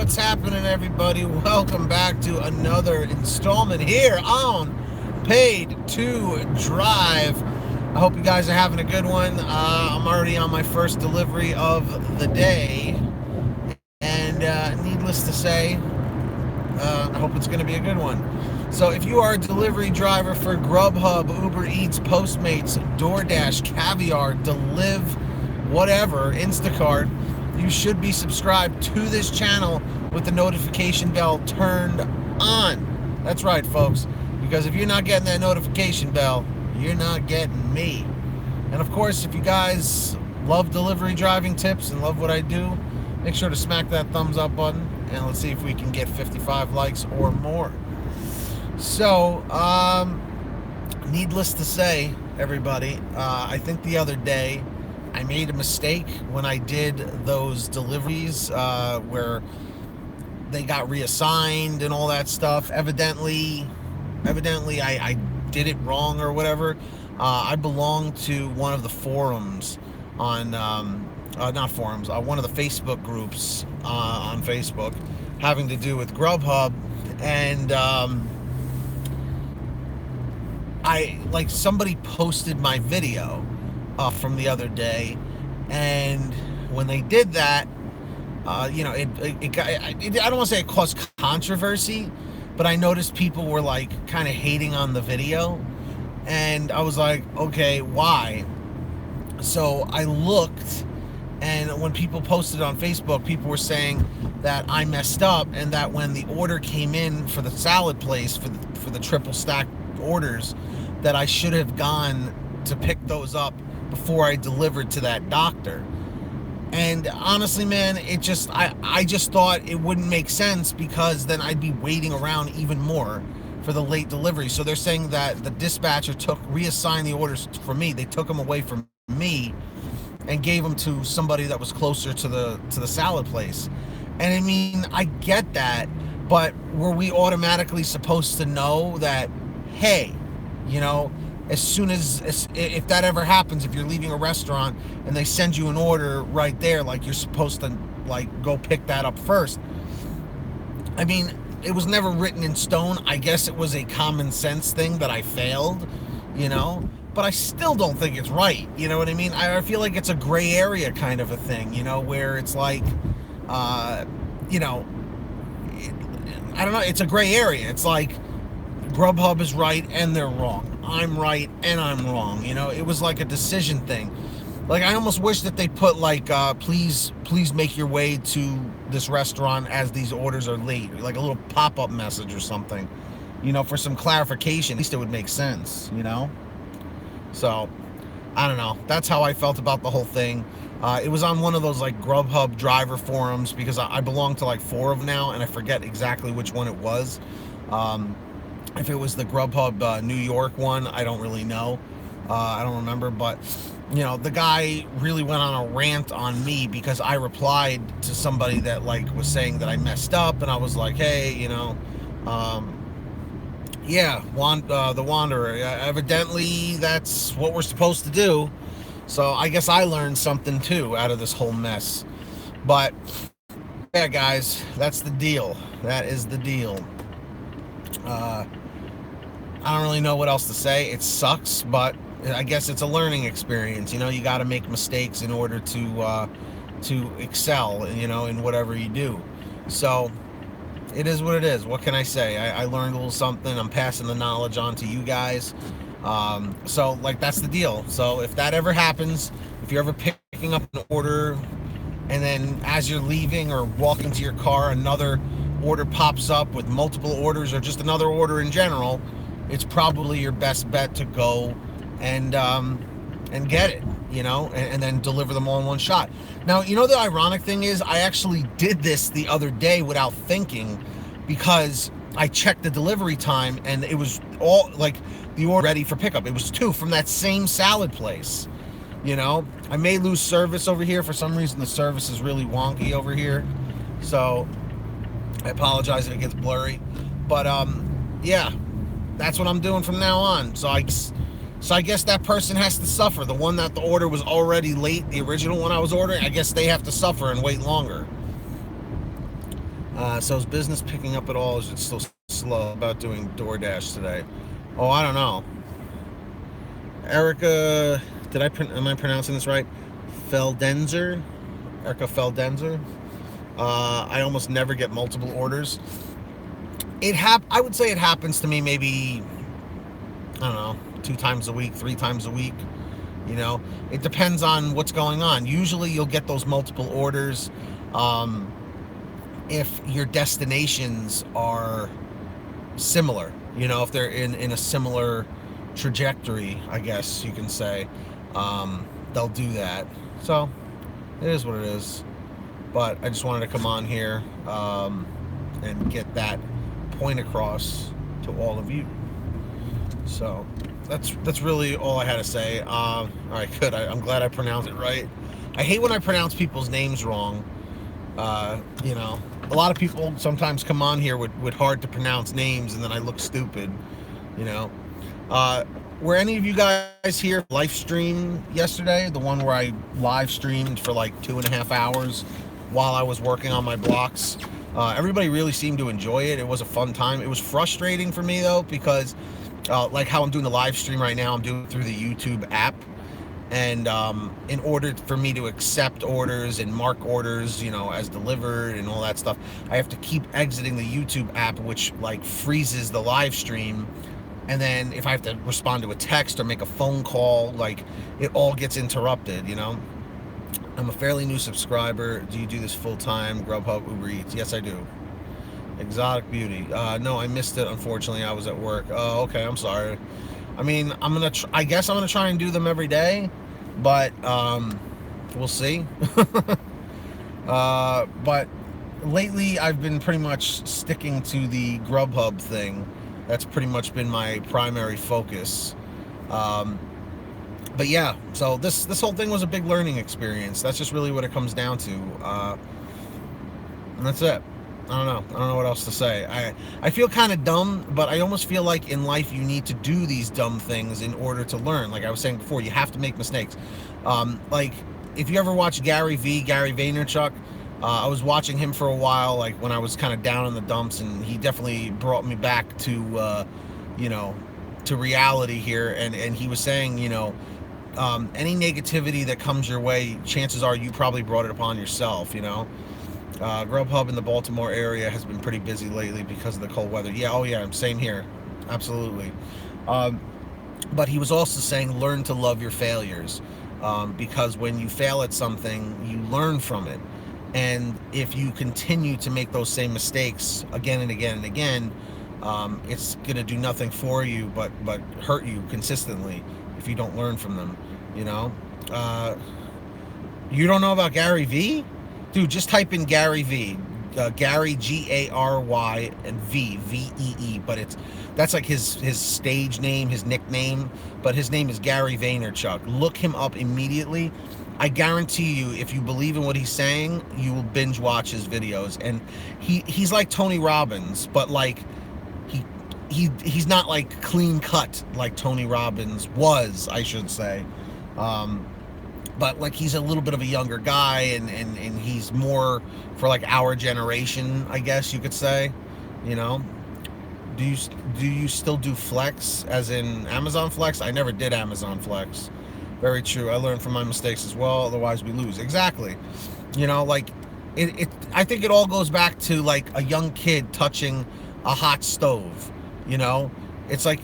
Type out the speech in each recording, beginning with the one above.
what's happening, everybody? Welcome back to another installment here on Paid to Drive. I hope you guys are having a good one. I'm already on my first delivery of the day, and needless to say, I hope it's going to be a good one. So if you are a delivery driver for GrubHub, Uber Eats, Postmates, DoorDash, Caviar, Deliv, whatever, Instacart, you should be subscribed to this channel with the notification bell turned on. That's right, folks, because if you're not getting that notification bell, you're not getting me. And of course, if you guys love delivery driving tips and love what I do, make sure to smack that thumbs up button, and let's see if we can get 55 likes or more. So, needless to say, everybody, I think the other day I made a mistake when I did those deliveries where they got reassigned and all that stuff. Evidently I did it wrong or whatever. I belong to one of the forums on, not forums, one of the Facebook groups on Facebook having to do with GrubHub, and somebody posted my video from the other day, and when they did that, I don't want to say it caused controversy, but I noticed people were like kind of hating on the video, and I was like, okay, why? So I looked, and when people posted on Facebook, people were saying that I messed up, and that when the order came in for the salad place for the triple stack orders, that I should have gone to pick those up before I delivered to that doctor. And honestly, man, I just thought it wouldn't make sense, because then I'd be waiting around even more for the late delivery. So they're saying that the dispatcher reassigned the orders for me. They took them away from me and gave them to somebody that was closer to the salad place. And I mean, I get that, but were we automatically supposed to know that, hey, as soon as if that ever happens, if you're leaving a restaurant and they send you an order right there, like, you're supposed to go pick that up first? I mean, it was never written in stone. I guess it was a common sense thing that I failed, but I still don't think it's right. You know what I mean? I feel like it's a gray area kind of a thing, where it's like, I don't know, it's a gray area. It's like GrubHub is right and they're wrong. I'm right and I'm wrong. It was like a decision thing. Like, I almost wish that they put please make your way to this restaurant as these orders are late, like a little pop-up message or something, for some clarification. At least it would make sense, So, I don't know. That's how I felt about the whole thing. It was on one of those GrubHub Driver forums, because I belong to 4 of them now, and I forget exactly which one it was. If it was the GrubHub New York one, I don't really know. I don't remember, but the guy really went on a rant on me because I replied to somebody that was saying that I messed up, and I was like, hey, the Wanderer. Evidently, that's what we're supposed to do. So I guess I learned something too out of this whole mess. But yeah, guys, that's the deal. That is the deal. I don't really know what else to say. It sucks, but I guess it's a learning experience. You got to make mistakes in order to excel, in whatever you do. So it is what it is. What can I say? I learned a little something. I'm passing the knowledge on to you guys. So that's the deal. So if that ever happens, if you're ever picking up an order, and then as you're leaving or walking to your car, another order pops up with multiple orders, or just another order in general, it's probably your best bet to go and get it, and then deliver them all in one shot. Now, the ironic thing is, I actually did this the other day without thinking, because I checked the delivery time, and it was all the order ready for pickup. It was 2 from that same salad place. I may lose service over here. For some reason, the service is really wonky over here, so I apologize if it gets blurry. But yeah, that's what I'm doing from now on. So I guess that person has to suffer. The one that the order was already late, the original one I was ordering, I guess they have to suffer and wait longer. So is business picking up at all? Or is it still slow about doing DoorDash today? Oh, I don't know. Erica, am I pronouncing this right? Feldenzer? Erica Feldenzer? I almost never get multiple orders. I would say it happens to me maybe, I don't know, 2 times a week, 3 times a week. You know, it depends on what's going on. Usually you'll get those multiple orders um, if your destinations are similar. You know, if they're in a similar trajectory, I guess you can say, they'll do that. So it is what it is. But I just wanted to come on here and get that point across to all of you. So that's really all I had to say. All right, good. I'm glad I pronounced it right. I hate when I pronounce people's names wrong. You know, a lot of people sometimes come on here with hard to pronounce names, and then I look stupid. You know, were any of you guys here live stream yesterday? The one where I live streamed for like 2.5 hours while I was working on my blocks. Everybody really seemed to enjoy it. It was a fun time. It was frustrating for me though, because like how I'm doing the live stream right now, I'm doing it through the YouTube app. And in order for me to accept orders and mark orders, you know, as delivered and all that stuff, I have to keep exiting the YouTube app, which like freezes the live stream. And then if I have to respond to a text or make a phone call, like it all gets interrupted, you know. I'm a fairly new subscriber. Do you do this full time? GrubHub, Uber Eats? Yes, I do. Exotic Beauty. No, I missed it. Unfortunately, I was at work. Oh, okay. I'm sorry. I mean, I guess I'm gonna try and do them every day, but we'll see. But lately, I've been pretty much sticking to the GrubHub thing. That's pretty much been my primary focus. But yeah, so this whole thing was a big learning experience. That's just really what it comes down to, and that's it. I don't know what else to say. I feel kind of dumb, but I almost feel like in life you need to do these dumb things in order to learn. Like I was saying before, you have to make mistakes. Like if you ever watch Gary Vaynerchuk, I was watching him for a while, like when I was kind of down in the dumps, and he definitely brought me back to, you know, to reality here. And he was saying, you know, any negativity that comes your way, chances are you probably brought it upon yourself, you know. GrubHub in the Baltimore area has been pretty busy lately because of the cold weather. Yeah, oh yeah, same here. Absolutely. But he was also saying learn to love your failures, because when you fail at something, you learn from it. And if you continue to make those same mistakes again and again and again, it's going to do nothing for you but hurt you consistently if you don't learn from them, you know. You don't know about Gary V? Dude, just type in Gary V. Gary, Gary and Vee, but that's like his stage name, his nickname, but his name is Gary Vaynerchuk. Look him up immediately. I guarantee you, if you believe in what he's saying, you will binge watch his videos. And he's like Tony Robbins, but like he's not like clean cut like Tony Robbins was, I should say. But like he's a little bit of a younger guy, and he's more for like our generation, I guess you could say. You know, do you still do Flex, as in Amazon Flex? I never did Amazon Flex. Very true. I learned from my mistakes as well. Otherwise, we lose. Exactly. You know, like I think it all goes back to like a young kid touching a hot stove. You know, it's like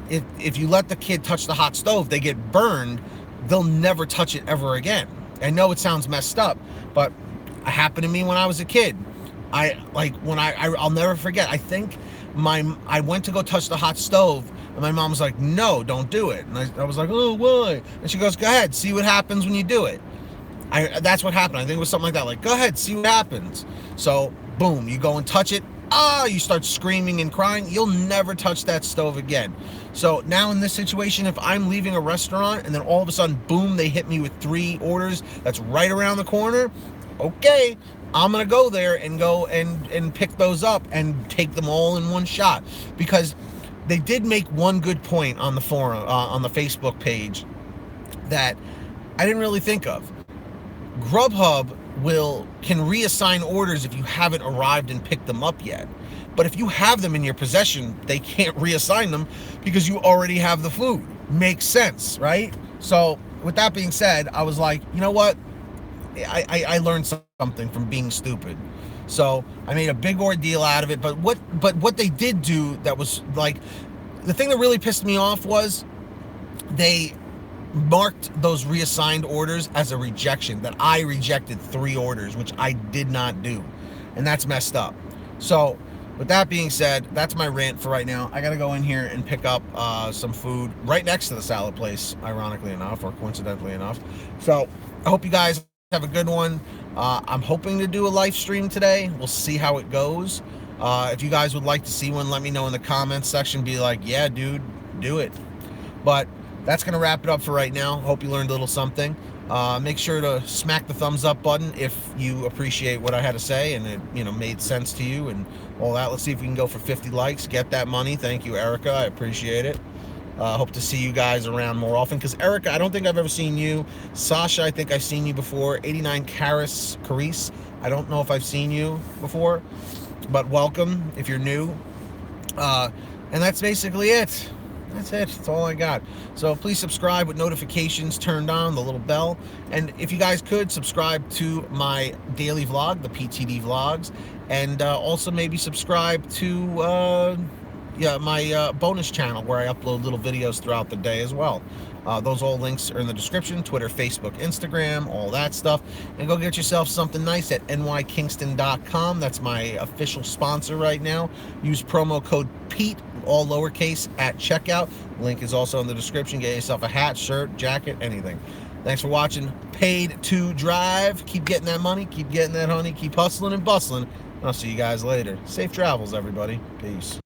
if you let the kid touch the hot stove, they get burned. They'll never touch it ever again. I know it sounds messed up, but it happened to me when I was a kid. I'll never forget. I think I went to go touch the hot stove, and my mom was like, "No, don't do it." And I was like, "Oh, why?" And she goes, "Go ahead, see what happens when you do it." That's what happened. I think it was something like that. Like, go ahead, see what happens. So, boom, you go and touch it. You start screaming and crying. You'll never touch that stove again. So now in this situation, if I'm leaving a restaurant and then all of a sudden, boom, they hit me with 3 orders that's right around the corner, okay, I'm going to go there and go and pick those up and take them all in one shot. Because they did make one good point on the forum, on the Facebook page, that I didn't really think of. GrubHub can reassign orders if you haven't arrived and picked them up yet. But if you have them in your possession, they can't reassign them because you already have the food. Makes sense, right? So with that being said, I was like, you know what? I learned something from being stupid. So I made a big ordeal out of it. But what they did do that was like, the thing that really pissed me off was they marked those reassigned orders as a rejection, that I rejected 3 orders, which I did not do. And that's messed up. So with that being said, that's my rant for right now. I got to go in here and pick up some food right next to the salad place, ironically enough, or coincidentally enough. So I hope you guys have a good one. I'm hoping to do a live stream today. We'll see how it goes. If you guys would like to see one, let me know in the comments section. Be like, yeah, dude, do it. But that's going to wrap it up for right now. Hope you learned a little something. Make sure to smack the thumbs up button if you appreciate what I had to say and it made sense to you and all that. Let's see if we can go for 50 likes. Get that money. Thank you, Erica. I appreciate it. Hope to see you guys around more often, because Erica, I don't think I've ever seen you. Sasha, I think I've seen you before. 89 Carice, I don't know if I've seen you before, but welcome if you're new. And that's basically it. That's it. That's all I got. So please subscribe with notifications turned on, the little bell. And if you guys could, subscribe to my daily vlog, the PTD vlogs. And also maybe subscribe to my bonus channel where I upload little videos throughout the day as well. Those all links are in the description. Twitter, Facebook, Instagram, all that stuff. And go get yourself something nice at nykingston.com. That's my official sponsor right now. Use promo code PETE, all lowercase, at checkout. Link is also in the description. Get yourself a hat, shirt, jacket, anything. Thanks for watching Paid to Drive. Keep getting that money. Keep getting that honey. Keep hustling and bustling. I'll see you guys later. Safe travels, everybody. Peace.